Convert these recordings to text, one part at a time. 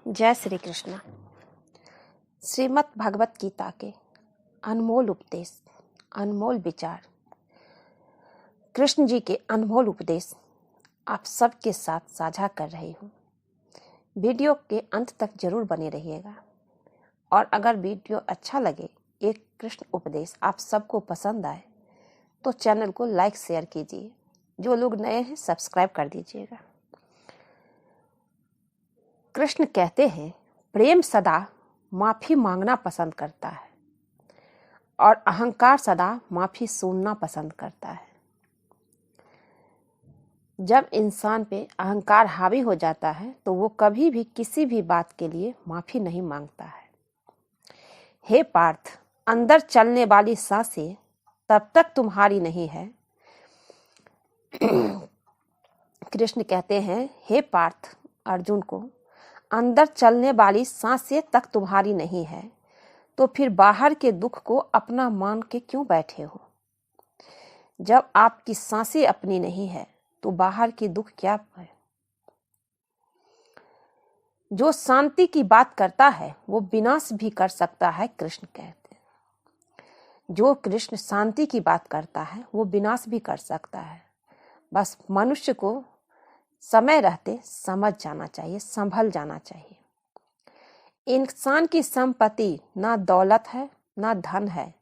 जय श्री कृष्ण। श्रीमद् भगवत गीता के अनमोल उपदेश, अनमोल विचार, कृष्ण जी के अनमोल उपदेश आप सबके साथ साझा कर रही हूँ। वीडियो के अंत तक जरूर बने रहिएगा और अगर वीडियो अच्छा लगे, एक कृष्ण उपदेश आप सबको पसंद आए तो चैनल को लाइक शेयर कीजिए। जो लोग नए हैं सब्सक्राइब कर दीजिएगा। कृष्ण कहते हैं, प्रेम सदा माफी मांगना पसंद करता है और अहंकार सदा माफी सुनना पसंद करता है। जब इंसान पे अहंकार हावी हो जाता है तो वो कभी भी किसी भी बात के लिए माफी नहीं मांगता है। हे पार्थ, अंदर चलने वाली सांसें तब तक तुम्हारी नहीं है। कृष्ण कहते हैं, हे पार्थ, अर्जुन को, अंदर चलने वाली सांसें तक तुम्हारी नहीं है तो फिर बाहर के दुख को अपना मान के क्यों बैठे हो। जब आपकी सांसें अपनी नहीं है तो बाहर की दुख क्या है। जो शांति की बात करता है वो विनाश भी कर सकता है। कृष्ण कहते हैं, जो कृष्ण शांति की बात करता है वो विनाश भी कर सकता है। बस मनुष्य को समय रहते समझ जाना चाहिए, संभल जाना चाहिए। इंसान की संपत्ति ना दौलत है ना धन है,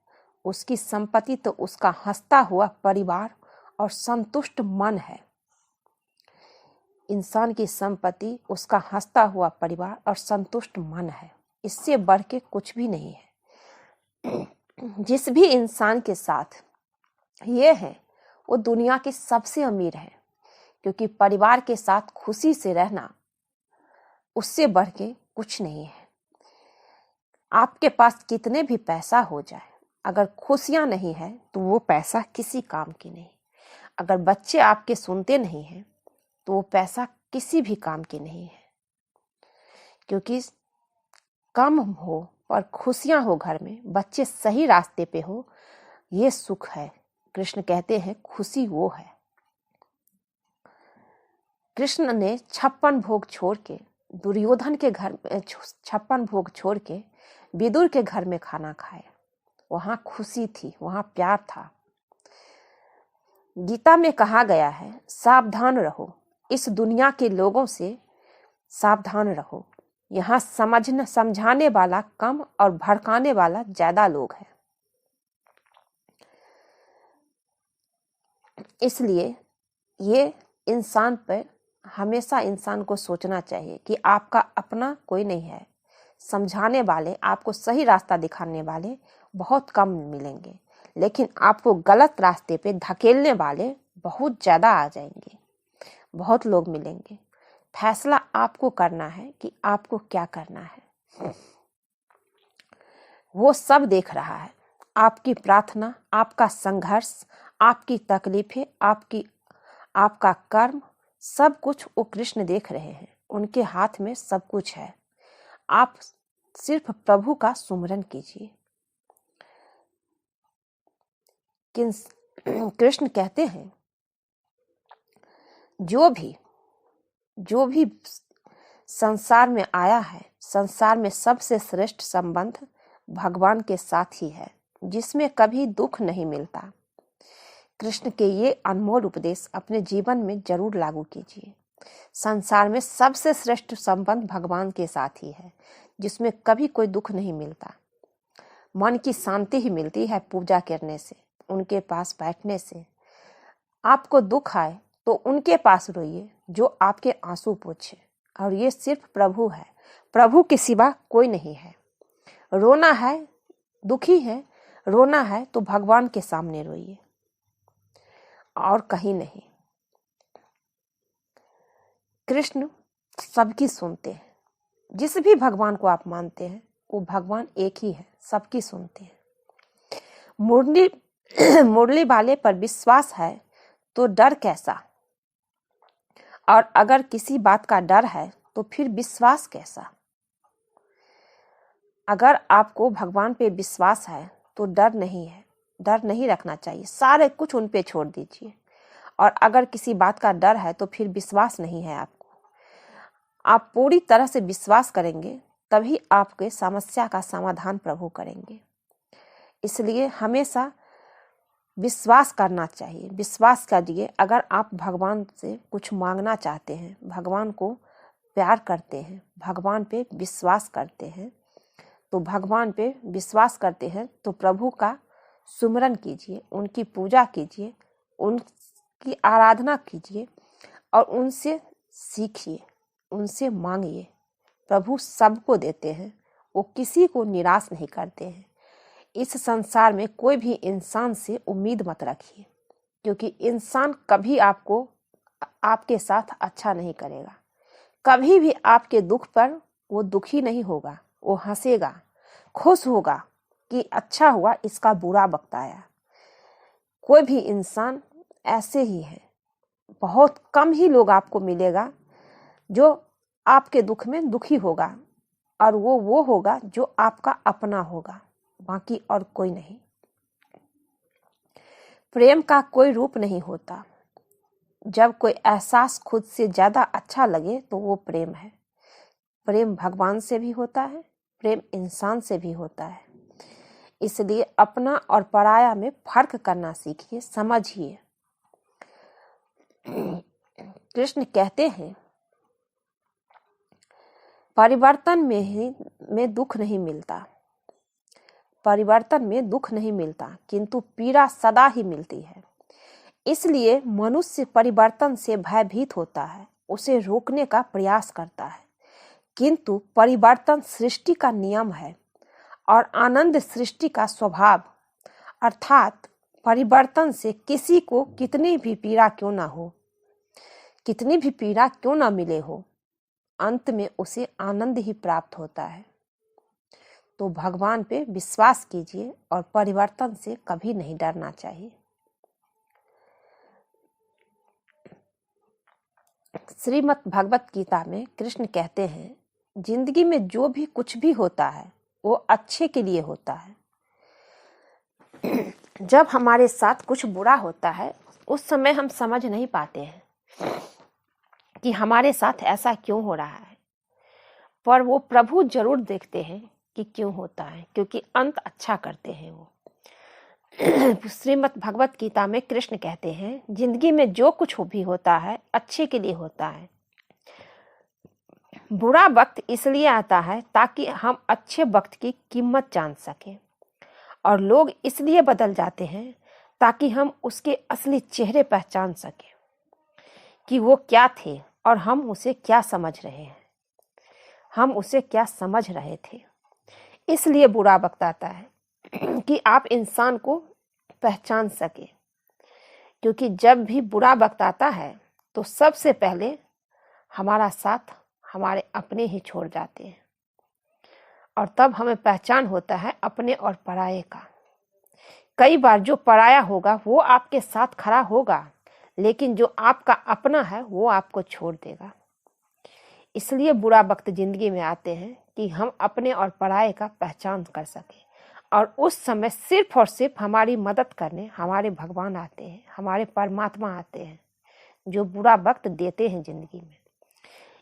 उसकी संपत्ति तो उसका हंसता हुआ परिवार और संतुष्ट मन है। इंसान की संपत्ति उसका हंसता हुआ परिवार और संतुष्ट मन है, इससे बढ़ के कुछ भी नहीं है। जिस भी इंसान के साथ ये है वो दुनिया के सबसे अमीर है, क्योंकि परिवार के साथ खुशी से रहना उससे बढ़ के कुछ नहीं है। आपके पास कितने भी पैसा हो जाए, अगर खुशियां नहीं है तो वो पैसा किसी काम की नहीं। अगर बच्चे आपके सुनते नहीं हैं तो वो पैसा किसी भी काम की नहीं है। क्योंकि कम हो पर खुशियां हो घर में, बच्चे सही रास्ते पे हो, ये सुख है। कृष्ण कहते हैं, खुशी वो है। कृष्ण ने 56 भोग छोड़ के दुर्योधन के घर में 56 भोग छोड़ के विदुर के घर में खाना खाया। वहां खुशी थी, वहां प्यार था। गीता में कहा गया है, सावधान रहो, इस दुनिया के लोगों से सावधान रहो। यहाँ समझाने वाला कम और भड़काने वाला ज्यादा लोग हैं। इसलिए ये इंसान पर हमेशा इंसान को सोचना चाहिए कि आपका अपना कोई नहीं है। समझाने वाले, आपको सही रास्ता दिखाने वाले बहुत कम मिलेंगे, लेकिन आपको गलत रास्ते पे धकेलने वाले बहुत ज्यादा आ जाएंगे, बहुत लोग मिलेंगे। फैसला आपको करना है कि आपको क्या करना है। वो सब देख रहा है, आपकी प्रार्थना, आपका संघर्ष, आपकी तकलीफें, आपका कर्म, सब कुछ वो कृष्ण देख रहे हैं। उनके हाथ में सब कुछ है। आप सिर्फ प्रभु का सुमिरन कीजिए। कृष्ण कहते हैं, जो भी संसार में आया है, संसार में सबसे श्रेष्ठ संबंध भगवान के साथ ही है, जिसमें कभी दुख नहीं मिलता। कृष्ण के ये अनमोल उपदेश अपने जीवन में जरूर लागू कीजिए। संसार में सबसे श्रेष्ठ संबंध भगवान के साथ ही है, जिसमें कभी कोई दुख नहीं मिलता। मन की शांति ही मिलती है पूजा करने से, उनके पास बैठने से। आपको दुख आए तो उनके पास रोइए जो आपके आंसू पोंछे, और ये सिर्फ प्रभु है, प्रभु के सिवा कोई नहीं है। रोना है, दुखी है, रोना है तो भगवान के सामने रोइए और कहीं नहीं। कृष्ण सबकी सुनते हैं। जिस भी भगवान को आप मानते हैं वो भगवान एक ही है, सबकी सुनते हैं। मुरली वाले पर विश्वास है तो डर कैसा, और अगर किसी बात का डर है तो फिर विश्वास कैसा। अगर आपको भगवान पे विश्वास है तो डर नहीं है, डर नहीं रखना चाहिए, सारे कुछ उन पे छोड़ दीजिए। और अगर किसी बात का डर है तो फिर विश्वास नहीं है आपको। आप पूरी तरह से विश्वास करेंगे तभी आपके समस्या का समाधान प्रभु करेंगे। इसलिए हमेशा विश्वास करना चाहिए। विश्वास कीजिए, अगर आप भगवान से कुछ मांगना चाहते हैं, भगवान को प्यार करते हैं, भगवान पे विश्वास करते हैं, तो भगवान पे विश्वास करते हैं तो प्रभु का सुमिरन कीजिए, उनकी पूजा कीजिए, उनकी आराधना कीजिए और उनसे सीखिए, उनसे मांगिए। प्रभु सबको देते हैं, वो किसी को निराश नहीं करते हैं। इस संसार में कोई भी इंसान से उम्मीद मत रखिए, क्योंकि इंसान कभी आपके साथ अच्छा नहीं करेगा। कभी भी आपके दुख पर वो दुखी नहीं होगा, वो हंसेगा, खुश होगा कि अच्छा हुआ इसका बुरा वक्त आया। कोई भी इंसान ऐसे ही है। बहुत कम ही लोग आपको मिलेगा जो आपके दुख में दुखी होगा, और वो होगा जो आपका अपना होगा, बाकी और कोई नहीं। प्रेम का कोई रूप नहीं होता। जब कोई एहसास खुद से ज्यादा अच्छा लगे तो वो प्रेम है। प्रेम भगवान से भी होता है, प्रेम इंसान से भी होता है। इसलिए अपना और पराया में फर्क करना सीखिए, समझिए। कृष्ण कहते हैं, परिवर्तन में दुख नहीं मिलता, परिवर्तन में दुख नहीं मिलता, किंतु पीड़ा सदा ही मिलती है। इसलिए मनुष्य परिवर्तन से भयभीत होता है, उसे रोकने का प्रयास करता है, किंतु परिवर्तन सृष्टि का नियम है और आनंद सृष्टि का स्वभाव। अर्थात परिवर्तन से किसी को कितनी भी पीड़ा क्यों ना हो, कितनी भी पीड़ा क्यों ना मिले हो, अंत में उसे आनंद ही प्राप्त होता है। तो भगवान पे विश्वास कीजिए और परिवर्तन से कभी नहीं डरना चाहिए। श्रीमद् भगवत गीता में कृष्ण कहते हैं, जिंदगी में जो भी कुछ भी होता है वो अच्छे के लिए होता है। जब हमारे साथ कुछ बुरा होता है उस समय हम समझ नहीं पाते हैं कि हमारे साथ ऐसा क्यों हो रहा है, पर वो प्रभु जरूर देखते हैं कि क्यों होता है, क्योंकि अंत अच्छा करते हैं वो। श्रीमद् भगवत गीता में कृष्ण कहते हैं, जिंदगी में जो कुछ भी होता है अच्छे के लिए होता है। बुरा वक्त इसलिए आता है ताकि हम अच्छे वक्त की कीमत जान सकें, और लोग इसलिए बदल जाते हैं ताकि हम उसके असली चेहरे पहचान सकें कि वो क्या थे और हम उसे क्या समझ रहे हैं, हम उसे क्या समझ रहे थे। इसलिए बुरा वक्त आता है कि आप इंसान को पहचान सके, क्योंकि जब भी बुरा वक्त आता है तो सबसे पहले हमारा साथ हमारे अपने ही छोड़ जाते हैं, और तब हमें पहचान होता है अपने और पराये का। कई बार जो पराया होगा वो आपके साथ खड़ा होगा, लेकिन जो आपका अपना है वो आपको छोड़ देगा। इसलिए बुरा वक्त जिंदगी में आते हैं कि हम अपने और पराये का पहचान कर सकें, और उस समय सिर्फ और सिर्फ हमारी मदद करने हमारे भगवान आते हैं, हमारे परमात्मा आते हैं, जो बुरा वक्त देते हैं जिंदगी में।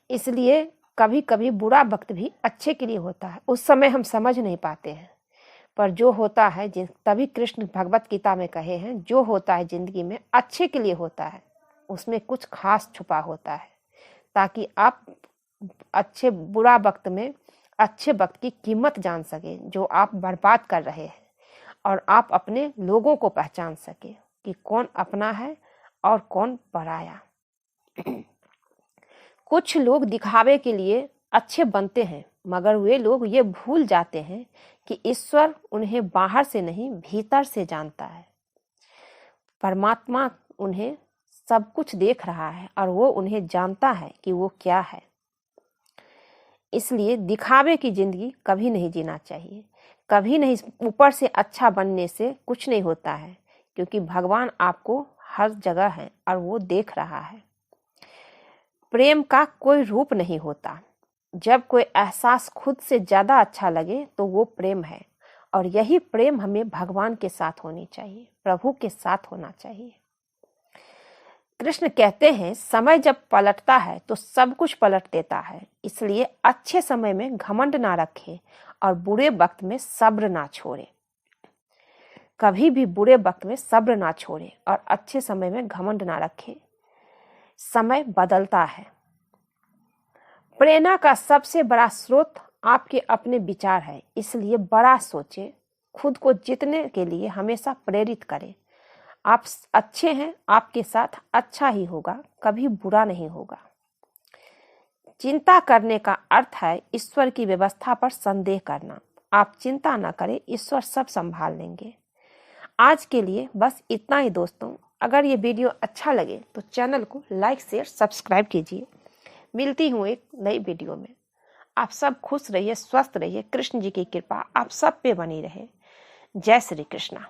इसलिए कभी कभी बुरा वक्त भी अच्छे के लिए होता है, उस समय हम समझ नहीं पाते हैं, पर जो होता है तभी कृष्ण भगवत गीता में कहे हैं, जो होता है जिंदगी में अच्छे के लिए होता है, उसमें कुछ खास छुपा होता है, ताकि आप बुरा वक्त में अच्छे वक्त की कीमत जान सके जो आप बर्बाद कर रहे हैं, और आप अपने लोगों को पहचान सके कि कौन अपना है और कौन पराया। कुछ लोग दिखावे के लिए अच्छे बनते हैं, मगर वे लोग ये भूल जाते हैं कि ईश्वर उन्हें बाहर से नहीं भीतर से जानता है। परमात्मा उन्हें सब कुछ देख रहा है और वो उन्हें जानता है कि वो क्या है। इसलिए दिखावे की जिंदगी कभी नहीं जीना चाहिए, कभी नहीं। ऊपर से अच्छा बनने से कुछ नहीं होता है, क्योंकि भगवान आपको हर जगह है और वो देख रहा है। प्रेम का कोई रूप नहीं होता। जब कोई एहसास खुद से ज्यादा अच्छा लगे तो वो प्रेम है, और यही प्रेम हमें भगवान के साथ होनी चाहिए, प्रभु के साथ होना चाहिए। कृष्ण कहते हैं समय जब पलटता है तो सब कुछ पलट देता है, इसलिए अच्छे समय में घमंड ना रखे और बुरे वक्त में सब्र ना छोड़े। कभी भी बुरे वक्त में सब्र ना छोड़े और अच्छे समय में घमंड ना रखे। समय बदलता है। प्रेरणा का सबसे बड़ा स्रोत आपके अपने विचार है, इसलिए बड़ा सोचे, खुद को जीतने के लिए हमेशा प्रेरित करें। आप अच्छे हैं, आपके साथ अच्छा ही होगा, कभी बुरा नहीं होगा। चिंता करने का अर्थ है ईश्वर की व्यवस्था पर संदेह करना। आप चिंता ना करें, ईश्वर सब संभाल लेंगे। आज के लिए बस इतना ही दोस्तों। अगर ये वीडियो अच्छा लगे तो चैनल को लाइक शेयर सब्सक्राइब कीजिए। मिलती हूँ एक नई वीडियो में। आप सब खुश रहिए, स्वस्थ रहिए। कृष्ण जी की कृपा आप सब पे बनी रहे। जय श्री कृष्णा।